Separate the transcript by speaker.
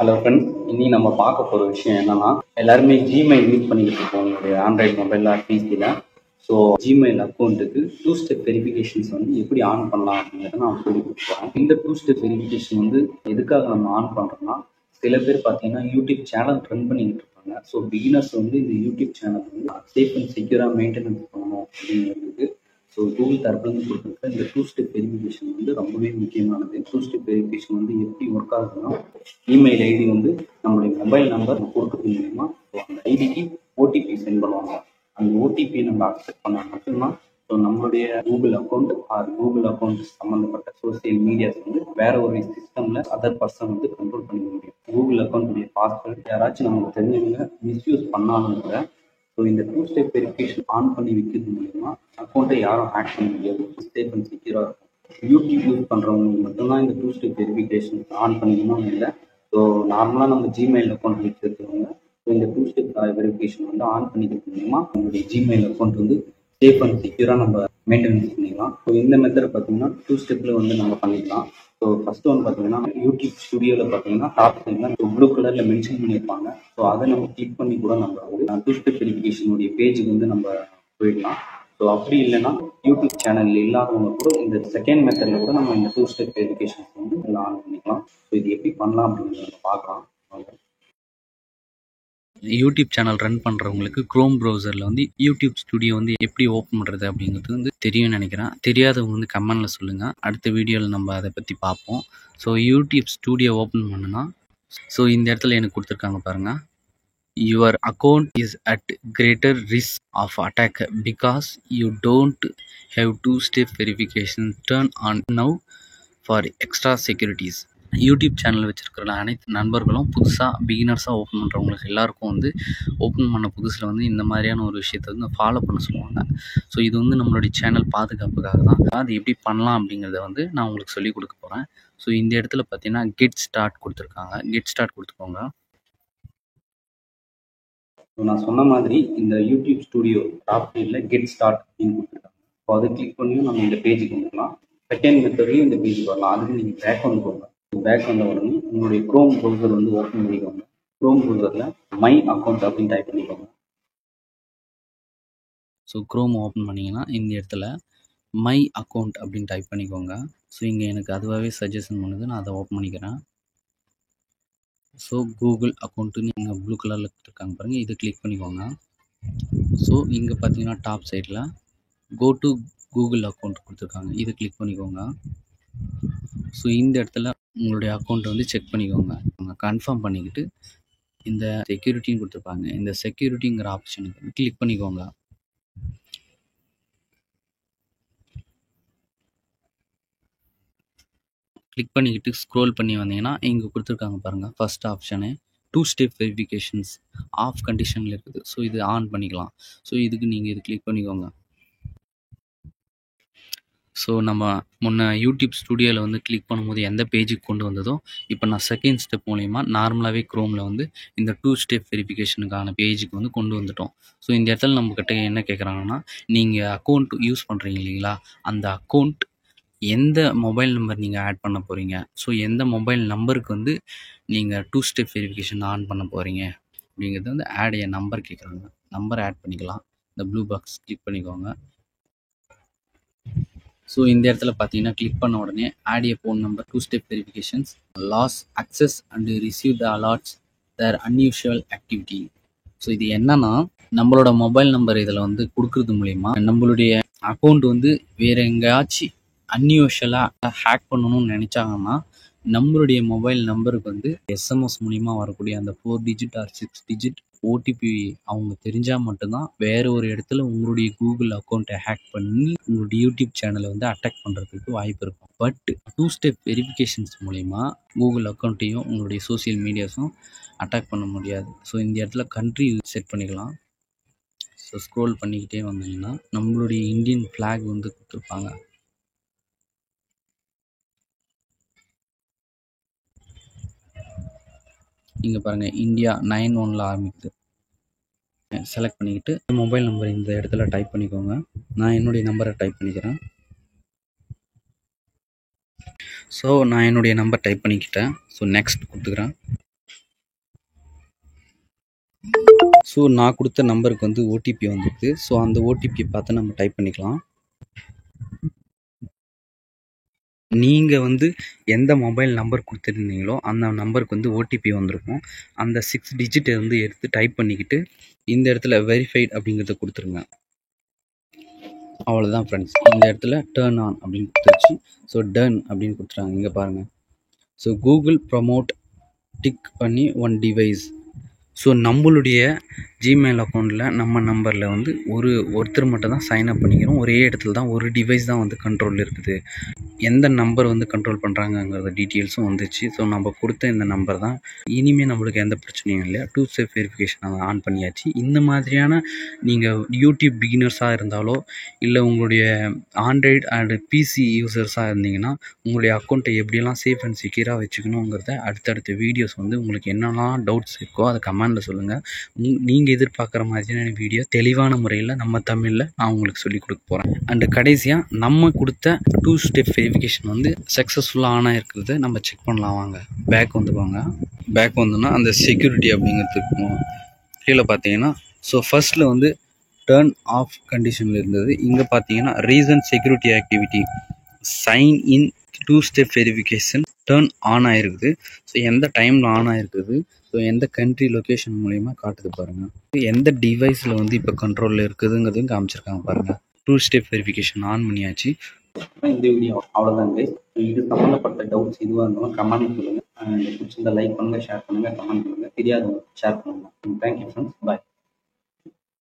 Speaker 1: Hello friends, இன்னி நம்ம பார்க்க போகிற விஷயம் என்னன்னா, எல்லாருமே ஜிமெயில் யூஸ் பண்ணிக்கிட்டு இருக்கோம் உங்களுடைய ஆண்ட்ராய்டு மொபைலில் பிசியில். ஸோ ஜிமெயில் அக்கௌண்ட்டுக்கு 2 ஸ்டெப் வெரிஃபிகேஷன்ஸ் வந்து எப்படி ஆன் பண்ணலாம் அப்படிங்கிறத நான் சொல்லி கொடுத்துருவேன். இந்த 2 ஸ்டெப் வெரிஃபிகேஷன் வந்து எதுக்காக நம்ம ஆன் பண்ணுறோம்னா, சில பேர் பார்த்தீங்கன்னா யூடியூப் சேனல் ரன் பண்ணிக்கிட்டு இருப்பாங்க. ஸோ பிகினர்ஸ் வந்து இந்த யூடியூப் சேனல் வந்து சேஃப் அண்ட் செக்யூராக மெயின்டெனன்ஸ் பண்ணணும் அப்படிங்கிறதுக்கு ஸோ கூகுள் தரப்புலேருந்து கொடுத்துருக்க இந்த 2 ஸ்டெப் வெரிஃபிகேஷன் வந்து ரொம்பவே முக்கியமானது. 2 ஸ்டெப் வெரிஃபிகேஷன் வந்து எப்படி ஒர்க் ஆகுதுன்னா, இமெயில் ஐடி வந்து நம்மளுடைய மொபைல் நம்பர் கொடுக்கறது மூலிமா ஸோ அந்த ஐடிக்கு ஓடிபி சென்ட் பண்ணுவாங்க. அந்த ஓடிபியை நம்ம அக்செப்ட் பண்ணால் மட்டும்தான் ஸோ நம்மளுடைய கூகுள் அக்கௌண்ட் கூகுள் அக்கௌண்ட் சம்மந்தப்பட்ட சோசியல் மீடியாஸ் வந்து வேற ஒரு சிஸ்டமில் அதர் பர்சன் வந்து கண்ட்ரோல் பண்ணிக்க முடியும். கூகுள் அக்கௌண்ட்டுடைய பாஸ்வேர்டு யாராச்சும் நமக்கு தெரிஞ்சவங்க மிஸ்யூஸ் பண்ணாலும் கூட ஸோ இந்த 2 ஸ்டெப் வெரிஃபிகேஷன் ஆன் பண்ணி வைக்கிறது மூலிமா அக்கௌண்ட்டை யாரும் ஹேக் பண்ண முடியாது. சேஃப் அண்ட் செக்யூராக இருக்கும். யூடியூப் யூஸ் பண்ணுறவங்களுக்கு மட்டும்தான் இந்த 2 ஸ்டெப் வெரிஃபிகேஷன் ஆன் பண்ணிக்கணும் இல்லை. ஸோ நார்மலாக நம்ம ஜிமெயில் அக்கௌண்ட் வச்சுருக்கவங்க ஸோ இந்த 2 ஸ்டெப் வெரிஃபிகேஷன் வந்து ஆன் பண்ணிக்கிறது மூலிமா நம்மளுடைய ஜிமெயில் அக்கௌண்ட் வந்து சேஃப் அண்ட் செக்யூராக நம்ம மெயின்டெனன்ஸ் பண்ணிக்கலாம். ஸோ இந்த மெத்தட் பார்த்தீங்கன்னா 2 ஸ்டெப்பில் வந்து நம்ம பண்ணிக்கலாம். ஸோ ஃபர்ஸ்ட் ஒன்று பார்த்தீங்கன்னா யூடியூப் ஸ்டுடியோவில் பார்த்தீங்கன்னா டாப் சைடில் ப்ளூ கலரில் மென்ஷன் பண்ணியிருப்பாங்க. ஸோ அதை நம்ம கிளிக் பண்ணி கூட நம்ம வந்து 2 ஸ்டெப் வெரிஃபிகேஷனுடைய பேஜுக்கு வந்து நம்ம போயிடலாம். ஸோ அப்படி இல்லைன்னா யூடியூப் சேனல் இல்லாதவங்க கூட இந்த செகண்ட் மெத்தடில் கூட நம்ம இந்த 2 ஸ்டெப் வெரிஃபிகேஷன்ஸ் வந்து ஆன் பண்ணிக்கலாம். ஸோ இது எப்படி பண்ணலாம் அப்படிங்கிறத நம்ம பார்க்கலாம்.
Speaker 2: யூடியூப் சேனல் ரன் பண்ணுறவங்களுக்கு க்ரோம் ப்ரௌசரில் வந்து யூடியூப் ஸ்டுடியோ வந்து எப்படி ஓப்பன் பண்ணுறது அப்படிங்கிறது வந்து தெரியும்னு நினைக்கிறேன். தெரியாதவங்க வந்து கமெண்டில் சொல்லுங்கள். அடுத்த வீடியோவில் நம்ம அதை பற்றி பார்ப்போம். ஸோ யூடியூப் ஸ்டுடியோ ஓப்பன் பண்ணுனா ஸோ இந்த இடத்துல எனக்கு கொடுத்துருக்காங்க பாருங்கள். Your account is at greater risk of attack because you don't have 2 step verification turn on now for extra securities. YouTube channel வச்சுருக்கிற அனைத்து நண்பர்களும் புதுசாக பிகினர்ஸாக ஓப்பன் பண்ணுறவங்களுக்கு எல்லாருக்கும் வந்து ஓப்பன் பண்ண புதுசில் வந்து இந்த மாதிரியான ஒரு விஷயத்தை வந்து ஃபாலோ பண்ண சொல்லுவாங்க. ஸோ இது வந்து நம்மளுடைய சேனல் பாதுகாப்புக்காக தான். அது எப்படி பண்ணலாம் அப்படிங்கிறத வந்து நான் உங்களுக்கு சொல்லிக் கொடுக்க போகிறேன். ஸோ இந்த இடத்துல பார்த்தீங்கன்னா கெட் ஸ்டார்ட் கொடுத்துருக்காங்க. கெட் ஸ்டார்ட் கொடுத்துக்கோங்க.
Speaker 1: நான் சொன்ன மாதிரி இந்த யூடியூப் ஸ்டுடியோ டாப் சைடில் கெட் ஸ்டார்ட் அப்படின்னு கொடுத்துருக்காங்க. ஸோ அதை கிளிக் பண்ணியும் நம்ம இந்த பேஜுக்கு வந்துக்கலாம். செகண்ட் மெத்தட்லையும் இந்த பேஜுக்கு வரலாம். அதுக்கு நீங்கள் பேக் வந்து போங்க. பேக் வந்த உடனே உங்களுடைய க்ரோம் ப்ரௌசர் வந்து ஓப்பன் பண்ணிக்கோங்க. க்ரோம் ப்ரௌசரில் மை அக்கௌண்ட் அப்படின்னு டைப் பண்ணிக்கோங்க.
Speaker 2: ஸோ க்ரோம் ஓப்பன் பண்ணிங்கன்னா இந்த இடத்துல மை அக்கௌண்ட் அப்படின்னு டைப் பண்ணிக்கோங்க. ஸோ இங்கே எனக்கு அதுவாகவே சஜஷன் பண்ணுது. நான் அதை ஓப்பன் பண்ணிக்கிறேன். ஸோ கூகுள் அக்கௌண்ட்டு நீங்கள் ப்ளூ கலரில் கொடுத்துருக்காங்க பாருங்கள். இதை கிளிக் பண்ணிக்கோங்க. ஸோ இங்கே பார்த்தீங்கன்னா டாப் சைடில் கோ டு கூகுள் அக்கௌண்ட் கொடுத்துருக்காங்க. இதை கிளிக் பண்ணிக்கோங்க. ஸோ இந்த இடத்துல உங்களுடைய அக்கௌண்ட்டை வந்து செக் பண்ணிக்கோங்க. கன்ஃபார்ம் பண்ணிக்கிட்டு இந்த செக்யூரிட்டின்னு கொடுத்துருப்பாங்க. இந்த செக்யூரிட்டிங்கிற ஆப்ஷனுக்கு கிளிக் பண்ணிக்கோங்க. கிளிக் பண்ணிக்கிட்டு ஸ்க்ரோல் பண்ணி வந்தீங்கன்னா இங்கே கொடுத்துருக்காங்க பாருங்கள். First option 2 step verifications off கண்டிஷனில் இருக்குது. ஸோ இது ஆன் பண்ணிக்கலாம். ஸோ இதுக்கு நீங்கள் இது கிளிக் பண்ணிக்கோங்க. ஸோ நம்ம முன்ன யூடியூப் ஸ்டுடியோவில் வந்து கிளிக் பண்ணும்போது எந்த பேஜுக்கு கொண்டு வந்ததோ இப்போ நான் செகண்ட் ஸ்டெப் மூலயமா நார்மலாகவே க்ரோமில் வந்து இந்த 2 ஸ்டெப் வெரிஃபிகேஷனுக்கான பேஜுக்கு வந்து கொண்டு வந்துட்டோம். ஸோ இந்த இடத்துல நம்மக்கிட்ட என்ன கேட்குறாங்கன்னா, நீங்கள் அக்கௌண்ட் யூஸ் பண்ணுறீங்க இல்லைங்களா, அந்த அக்கௌண்ட் எந்த மொபைல் நம்பர் நீங்கள் ஆட் பண்ண போகிறீங்க, ஸோ எந்த மொபைல் நம்பருக்கு வந்து நீங்கள் 2 ஸ்டெப் வெரிஃபிகேஷன் ஆன் பண்ண போகிறீங்க அப்படிங்கிறது வந்து ஆட் எ நம்பர் கேட்குறாங்க. நம்பர் ஆட் பண்ணிக்கலாம். இந்த ப்ளூ பாக்ஸ் கிளிக் பண்ணிக்கோங்க. ஸோ இந்த இடத்துல பார்த்தீங்கன்னா கிளிக் பண்ண உடனே add a phone number 2 step verifications loss access and receive the alerts their unusual activity. So இது என்னன்னா, நம்மளோட மொபைல் நம்பர் இதில் வந்து கொடுக்கறது மூலிமா நம்மளுடைய அக்கௌண்ட் வந்து வேற எங்கேயாச்சும் அன்யூஷுவலாக ஹேக் பண்ணணும்னு நினச்சாங்கன்னா நம்மளுடைய மொபைல் நம்பருக்கு வந்து எஸ்எம்எஸ் மூலிமா வரக்கூடிய அந்த 4 டிஜிட் ஆர் 6 டிஜிட் ஓடிபி அவங்க தெரிஞ்சால் மட்டும்தான் வேற ஒரு இடத்துல உங்களுடைய கூகுள் அக்கௌண்ட்டை ஹேக் பண்ணி உங்களுடைய யூடியூப் சேனலை வந்து அட்டாக் பண்ணுறதுக்கு வாய்ப்பு இருக்கும். பட் 2 ஸ்டெப் வெரிஃபிகேஷன்ஸ் மூலிமா கூகுள் அக்கௌண்ட்டையும் உங்களுடைய சோசியல் மீடியாஸும் அட்டாக் பண்ண முடியாது. ஸோ இந்த இடத்துல கண்ட்ரி செட் பண்ணிக்கலாம். ஸோ ஸ்க்ரோல் பண்ணிக்கிட்டே வந்தீங்கன்னா நம்மளுடைய இந்தியன் ஃப்ளாக் வந்து கொடுத்துருப்பாங்க. இங்கே பாருங்கள், இந்தியா 91ல் ஆரம்பிக்குது. செலக்ட் பண்ணிக்கிட்டு மொபைல் நம்பர் இந்த இடத்துல டைப் பண்ணிக்கோங்க. நான் என்னுடைய நம்பரை டைப் பண்ணிக்கிறேன். ஸோ நான் என்னுடைய நம்பர் டைப் பண்ணிக்கிட்டேன். ஸோ நெக்ஸ்ட் கொடுத்துக்கிறேன். ஸோ நான் கொடுத்த நம்பருக்கு வந்து ஓடிபி வந்துருக்கு. ஸோ அந்த ஓடிபியை பார்த்து நம்ம டைப் பண்ணிக்கலாம். நீங்கள் வந்து எந்த மொபைல் நம்பர் கொடுத்துருந்தீங்களோ அந்த நம்பருக்கு வந்து ஓடிபி வந்திருக்கும். அந்த 6 டிஜிட்டை வந்து எடுத்து டைப் பண்ணிக்கிட்டு இந்த இடத்துல வெரிஃபைட் அப்படிங்கிறத கொடுத்துருங்க. அவ்வளோதான் ஃப்ரெண்ட்ஸ். இந்த இடத்துல டர்ன் ஆன் அப்படின்னு கொடுத்துருச்சு. ஸோ டன் அப்படின்னு கொடுத்துட்டாங்க. இங்கே பாருங்கள். ஸோ கூகுள் ப்ரமோட் டிக் பண்ணி ஒன் டிவைஸ். ஸோ நம்மளுடைய ஜிமெயில் அக்கௌண்ட்டில் நம்ம நம்பரில் வந்து ஒருத்தர் மட்டும் தான் சைன் அப் பண்ணிக்கிறோம். ஒரே இடத்துல தான் ஒரு டிவைஸ் தான் வந்து கண்ட்ரோலில் இருக்குது. எந்த நம்பர் வந்து கண்ட்ரோல் பண்ணுறாங்கங்கிறத டீட்டெயில்ஸும் வந்துச்சு. ஸோ நம்ம கொடுத்த இந்த நம்பர் தான். இனிமேல் நம்மளுக்கு எந்த பிரச்சனையும் இல்லை. 2 ஸ்டெப் வெரிஃபிகேஷன் அதை ஆன் பண்ணியாச்சு. இந்த மாதிரியான நீங்கள் யூடியூப் பிகினர்ஸாக இருந்தாலோ இல்லை உங்களுடைய ஆண்ட்ராய்டு அண்ட் பிசி யூசர்ஸாக இருந்தீங்கன்னா உங்களுடைய அக்கௌண்ட்டை எப்படியெல்லாம் சேஃப் அண்ட் செக்யூராக வச்சுக்கணுங்கிறத அடுத்தடுத்த வீடியோஸ் வந்து உங்களுக்கு என்னெல்லாம் டவுட்ஸ் இருக்கோ அதை கமெண்டில் சொல்லுங்கள். நீங்கள் எதிர்பார்க்குற மாதிரியான வீடியோ தெளிவான முறையில் நம்ம தமிழில் நான் உங்களுக்கு சொல்லிக் கொடுக்க போகிறேன். அண்டு கடைசியாக நம்ம கொடுத்த 2 ஸ்டெப் வெரிஃபிகேஷன் வந்து சக்ஸஸ்ஃபுல்லாக ஆனாக இருக்கிறது நம்ம செக் பண்ணலாம். வாங்க பேக் வந்துவாங்க. பேக் வந்தோன்னா அந்த செக்யூரிட்டி அப்படிங்கிறதுக்கு கீழே பார்த்தீங்கன்னா ஸோ ஃபர்ஸ்ட்டில் வந்து டர்ன் ஆஃப் கண்டிஷனில் இருந்தது. இங்கே பார்த்தீங்கன்னா recent security activity sign in 2 step verification turn on ஆகிருக்குது. ஸோ எந்த டைமில் ஆன் ஆகிருக்குது, ஸோ எந்த கண்ட்ரி லொக்கேஷன் மூலிமா காட்டுது பாருங்கள். எந்த டிவைஸில் வந்து இப்போ கண்ட்ரோலில் இருக்குதுங்கிறதையும் காமிச்சிருக்காங்க பாருங்கள். 2 ஸ்டெப் வெரிஃபிகேஷன் ஆன் பண்ணியாச்சு.
Speaker 1: இந்த வீடியோ அவ்வளோதான் கைஸ். இது சம்மந்தப்பட்ட டவுட்ஸ் எதுவாக இருந்தாலும் கமெண்ட் சொல்லுங்கள். பிடிச்சிருந்தா லைக் பண்ணுங்கள், ஷேர் பண்ணுங்கள், கமெண்ட் பண்ணுங்கள். தெரியாதவங்க ஷேர் பண்ணுங்கள். Thank you friends. பாய்.